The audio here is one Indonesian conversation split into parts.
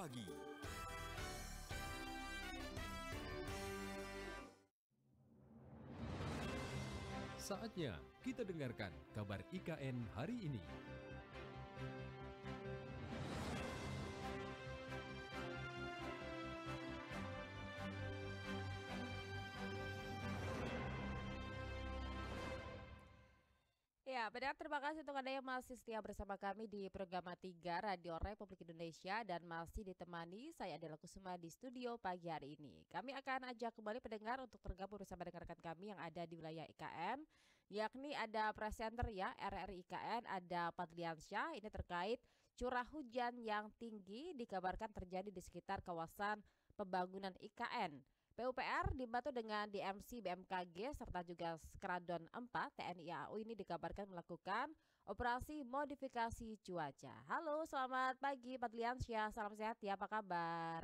pagi. Saatnya kita dengarkan kabar IKN hari ini. Ya, benar. Terima kasih untuk Anda yang masih setia bersama kami di program 3 Radio Republik Indonesia dan masih ditemani saya Adela Kusuma di studio pagi hari ini. Kami akan ajak kembali pendengar untuk tergabung bersama dengan rekan kami yang ada di wilayah IKN, yakni ada presenter ya RRI IKN, ada Padliansyah. Ini terkait curah hujan yang tinggi dikabarkan terjadi di sekitar kawasan pembangunan IKN. PUPR dibantu dengan DMC BMKG serta juga Skradron 4 TNI AU ini dikabarkan melakukan operasi modifikasi cuaca. Halo, selamat pagi Padliansyah, salam sehat ya, apa kabar?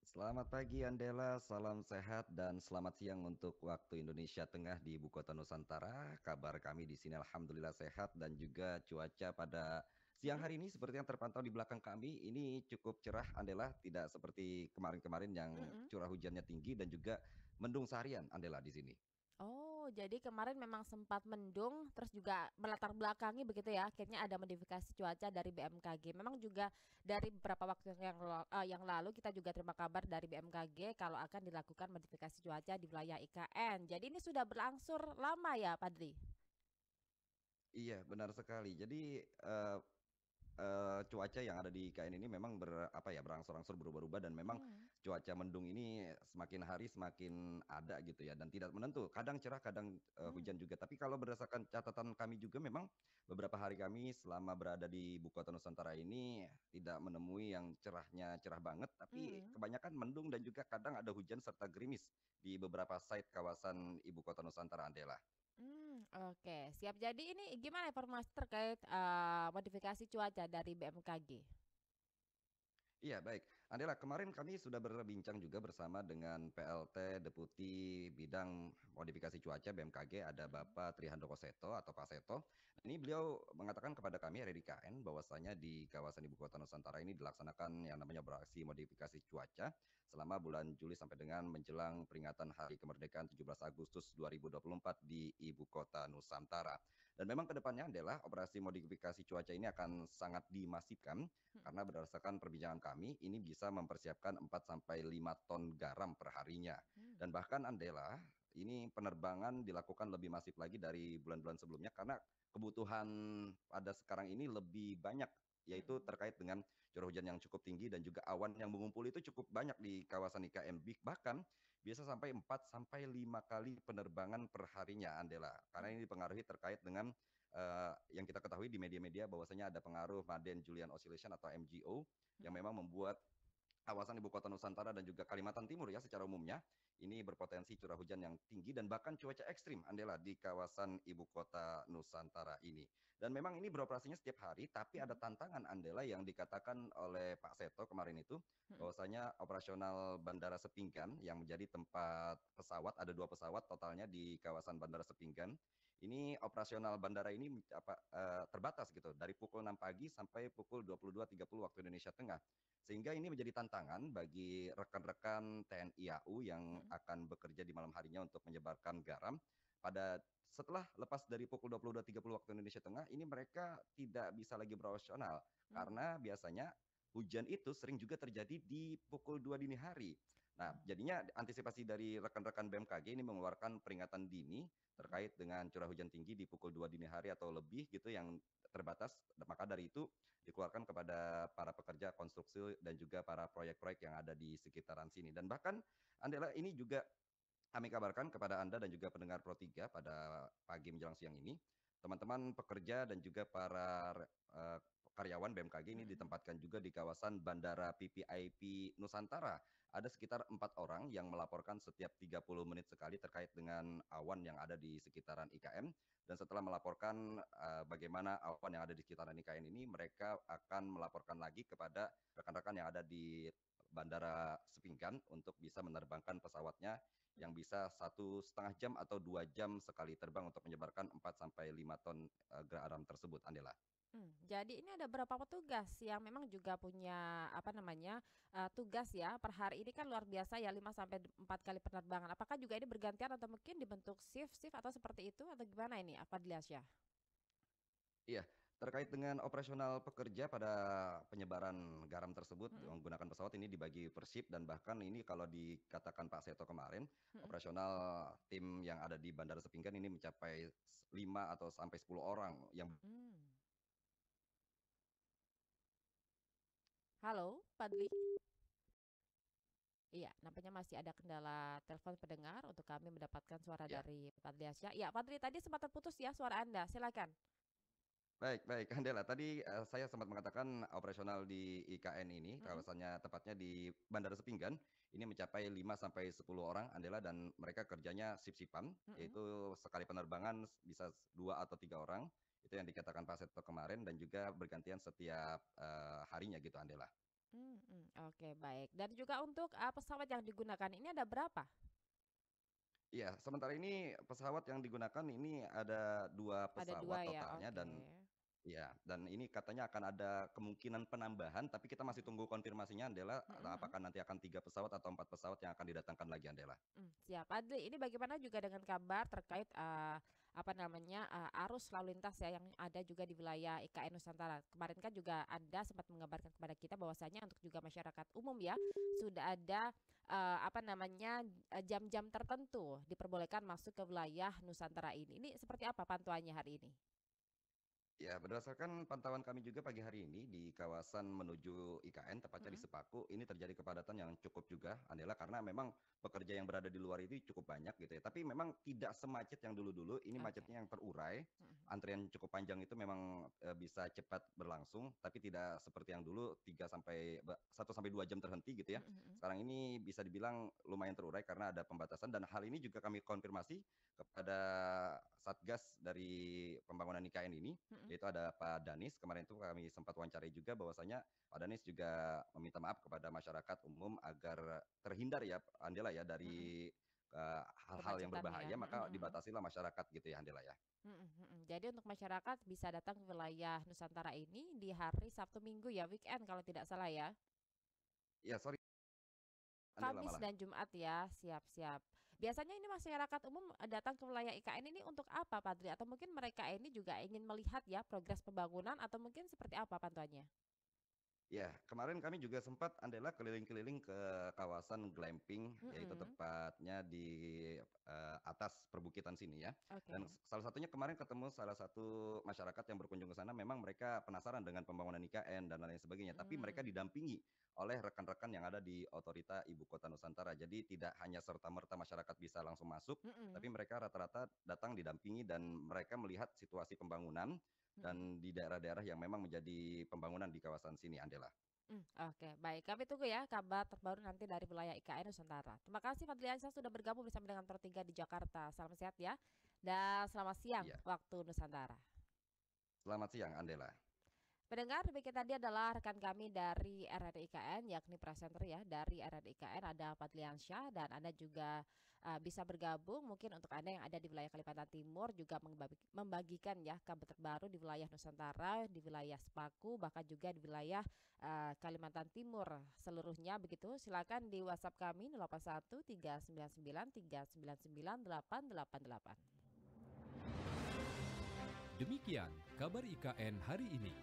Selamat pagi Andela, salam sehat dan selamat siang untuk waktu Indonesia Tengah di Ibu Kota Nusantara. Kabar kami di sini alhamdulillah sehat dan juga cuaca pada siang Mm-mm, hari ini seperti yang terpantau di belakang kami ini cukup cerah Andela, tidak seperti kemarin-kemarin yang mm-mm. curah hujannya tinggi dan juga mendung seharian Andela di sini. Oh, jadi kemarin memang sempat mendung, terus juga melatar belakangi begitu ya. Akhirnya ada modifikasi cuaca dari BMKG. Memang juga dari beberapa waktu yang lalu kita juga terima kabar dari BMKG kalau akan dilakukan modifikasi cuaca di wilayah IKN. Jadi ini sudah berlangsung lama ya, Padli? Iya, benar sekali. Jadi cuaca yang ada di IKN ini memang berangsur-angsur berubah-ubah dan memang Hmm. cuaca mendung ini semakin hari semakin ada gitu ya dan tidak menentu. Kadang cerah, kadang, Hmm. hujan juga. Tapi kalau berdasarkan catatan kami juga memang beberapa hari kami selama berada di Ibu Kota Nusantara ini tidak menemui yang cerah banget, tapi Hmm. kebanyakan mendung dan juga kadang ada hujan serta gerimis di beberapa site kawasan Ibu Kota Nusantara, Andela. Oke, siap. Jadi ini gimana informasi terkait modifikasi cuaca dari BMKG? Iya, baik. Andela, kemarin kami sudah berbincang juga bersama dengan PLT Deputi Bidang Modifikasi Cuaca BMKG, ada Mm-mm. Bapak Trihandoko Seto atau Pak Seto. Ini beliau mengatakan kepada kami RRIKN bahwasanya di kawasan Ibu Kota Nusantara ini dilaksanakan yang namanya operasi modifikasi cuaca selama bulan Juli sampai dengan menjelang peringatan Hari Kemerdekaan 17 Agustus 2024 di Ibu Kota Nusantara. Dan memang kedepannya adalah operasi modifikasi cuaca ini akan sangat dimasifkan karena berdasarkan perbincangan kami, ini bisa mempersiapkan 4 sampai 5 ton garam per harinya. Hmm. Dan bahkan Andela, ini penerbangan dilakukan lebih masif lagi dari bulan-bulan sebelumnya karena kebutuhan pada sekarang ini lebih banyak, yaitu Mm-mm. terkait dengan curah hujan yang cukup tinggi dan juga awan yang mengumpul itu cukup banyak di kawasan IKN. Bahkan bisa sampai 4 sampai 5 kali penerbangan per harinya Andela. Karena ini dipengaruhi terkait dengan yang kita ketahui di media-media bahwasanya ada pengaruh Madden-Julian Oscillation atau MJO yang Mm-mm. memang membuat kawasan Ibu Kota Nusantara dan juga Kalimantan Timur ya secara umumnya ini berpotensi curah hujan yang tinggi dan bahkan cuaca ekstrim Andela di kawasan Ibu Kota Nusantara ini. Dan memang ini beroperasinya setiap hari tapi ada Mm-mm. tantangan Andela yang dikatakan oleh Pak Seto kemarin itu Mm-mm. bahwasanya operasional Bandara Sepinggan yang menjadi tempat pesawat ada 2 pesawat totalnya di kawasan Bandara Sepinggan. Ini operasional bandara ini terbatas gitu dari pukul 6 pagi sampai pukul 22.30 waktu Indonesia Tengah. Sehingga ini menjadi tantangan bagi rekan-rekan TNI AU yang Mm-mm. akan bekerja di malam harinya untuk menyebarkan garam. Pada setelah lepas dari pukul 22.30 waktu Indonesia Tengah, ini mereka tidak bisa lagi beroperasional Mm-mm. karena biasanya hujan itu sering juga terjadi di pukul 2 dini hari. Nah, Oh. jadinya antisipasi dari rekan-rekan BMKG ini mengeluarkan peringatan dini Mm-mm. terkait dengan curah hujan tinggi di pukul 2 dini hari atau lebih gitu yang terbatas. Maka dari itu dikeluarkan kepada para pekerja konstruksi dan juga para proyek-proyek yang ada di sekitaran sini. Dan bahkan Andela ini juga kami kabarkan kepada Anda dan juga pendengar Pro 3 pada pagi menjelang siang ini, teman-teman pekerja dan juga para karyawan BMKG ini Mm-mm. ditempatkan juga di kawasan Bandara PPIP Nusantara. Ada sekitar 4 orang yang melaporkan setiap 30 menit sekali terkait dengan awan yang ada di sekitaran IKN. Dan setelah melaporkan bagaimana awan yang ada di sekitaran IKN ini, mereka akan melaporkan lagi kepada rekan-rekan yang ada di Bandara Sepinggan untuk bisa menerbangkan pesawatnya yang bisa 1,5 jam atau 2 jam sekali terbang untuk menyebarkan 4 sampai 5 ton garam tersebut, Andela. Jadi ini ada berapa petugas yang memang juga punya apa namanya tugas ya per hari ini kan luar biasa ya 5 sampai 4 kali penerbangan. Apakah juga ini bergantian atau mungkin dibentuk shift-shift atau seperti itu atau gimana ini? Apa Dilasya? Iya, terkait dengan operasional pekerja pada penyebaran garam tersebut Mm-mm, menggunakan pesawat ini dibagi per shift dan bahkan ini kalau dikatakan Pak Seto kemarin, mm-mm. operasional tim yang ada di Bandara Sepinggan ini mencapai 5 atau sampai 10 orang yang Hmm. Halo, Padli. Iya, nampaknya masih ada kendala telepon pendengar untuk kami mendapatkan suara ya. dari Padliasya. Ya, Padli tadi sempat terputus ya suara Anda. Silakan. Baik baik, Kandela. Tadi, saya sempat mengatakan operasional di IKN ini, Mm-mm, kawasannya tepatnya di Bandara Sepinggan, ini mencapai 5 sampai 10 orang, Andela, dan mereka kerjanya shift-shift-an, mm-mm. yaitu sekali penerbangan bisa 2 atau 3 orang, itu yang dikatakan Pak Seto kemarin dan juga bergantian setiap, harinya gitu, Andela. Oke, baik. Dan juga untuk pesawat yang digunakan ini ada berapa? Iya, sementara ini pesawat yang digunakan ini ada 2 Ada dua pesawat ya, totalnya oke. dan iya, dan ini katanya akan ada kemungkinan penambahan, tapi kita masih tunggu konfirmasinya Andela, Mm-mm. apakah nanti akan 3 pesawat atau 4 pesawat yang akan didatangkan lagi Andela. Siap. Adli, ini bagaimana juga dengan kabar terkait apa namanya arus lalu lintas ya yang ada juga di wilayah IKN Nusantara. Kemarin kan juga Anda sempat mengabarkan kepada kita bahwasanya untuk juga masyarakat umum ya sudah ada apa namanya jam-jam tertentu diperbolehkan masuk ke wilayah Nusantara ini. Ini seperti apa pantauannya hari ini? Ya, berdasarkan pantauan kami juga pagi hari ini di kawasan menuju IKN, tepatnya di Mm-mm. Sepaku, ini terjadi kepadatan yang cukup juga, Andela, karena memang pekerja yang berada di luar itu cukup banyak gitu ya. Tapi memang tidak semacet yang dulu-dulu, ini Oke. macetnya yang terurai, Mm-mm. antrian cukup panjang itu memang bisa cepat berlangsung, tapi tidak seperti yang dulu 1 sampai 2 jam terhenti gitu ya. Mm-mm. Sekarang ini bisa dibilang lumayan terurai karena ada pembatasan dan hal ini juga kami konfirmasi kepada Satgas dari pembangunan IKN ini, Mm-mm. yaitu ada Pak Danis. Kemarin itu kami sempat wawancarai juga bahwasanya Pak Danis juga meminta maaf kepada masyarakat umum agar terhindar ya Andela ya Mm-mm. dari hal-hal yang Kemacetan ya. berbahaya, maka Mm-mm. dibatasilah masyarakat gitu ya Andela ya. Jadi untuk masyarakat bisa datang ke wilayah Nusantara ini di hari Sabtu Minggu ya, weekend kalau tidak salah ya. Ya sorry Andela Kamis malah. dan Jumat ya, siap-siap. Biasanya ini masyarakat umum datang ke wilayah IKN ini untuk apa, Padri? Atau mungkin mereka ini juga ingin melihat ya progres pembangunan atau mungkin seperti apa pantauannya? Ya, kemarin kami juga sempat Andela keliling-keliling ke kawasan glamping, yaitu Mm-mm. tepatnya di atas perbukitan sini ya. Dan Oke. salah satunya kemarin ketemu salah satu masyarakat yang berkunjung ke sana, memang mereka penasaran dengan pembangunan IKN dan lain sebagainya. Tapi mereka Mm. didampingi oleh rekan-rekan yang ada di Otorita Ibu Kota Nusantara. Jadi tidak hanya serta-merta masyarakat bisa langsung masuk, tapi Mm-mm. mereka rata-rata datang didampingi dan mereka melihat situasi pembangunan Mm-mm. dan di daerah-daerah yang memang menjadi pembangunan di kawasan sini, Andela. Oke, baik. Kami tunggu ya kabar terbaru nanti dari wilayah IKN Nusantara. Terima kasih Fadliansyah sudah bergabung bersama dengan Pro 3 di Jakarta. Salam sehat ya. Dan selamat siang Iya, waktu Nusantara. selamat siang, Andela. Pendengar, demikian tadi adalah rekan kami dari RRI IKN, yakni presenter ya dari RRI IKN ada Fadliansyah dan Anda juga bisa bergabung mungkin untuk Anda yang ada di wilayah Kalimantan Timur juga membagikan ya kabar terbaru di wilayah Nusantara, di wilayah Sepaku, bahkan juga di wilayah Kalimantan Timur seluruhnya begitu. Silakan di WhatsApp kami 081 399 399 888. Demikian kabar IKN hari ini.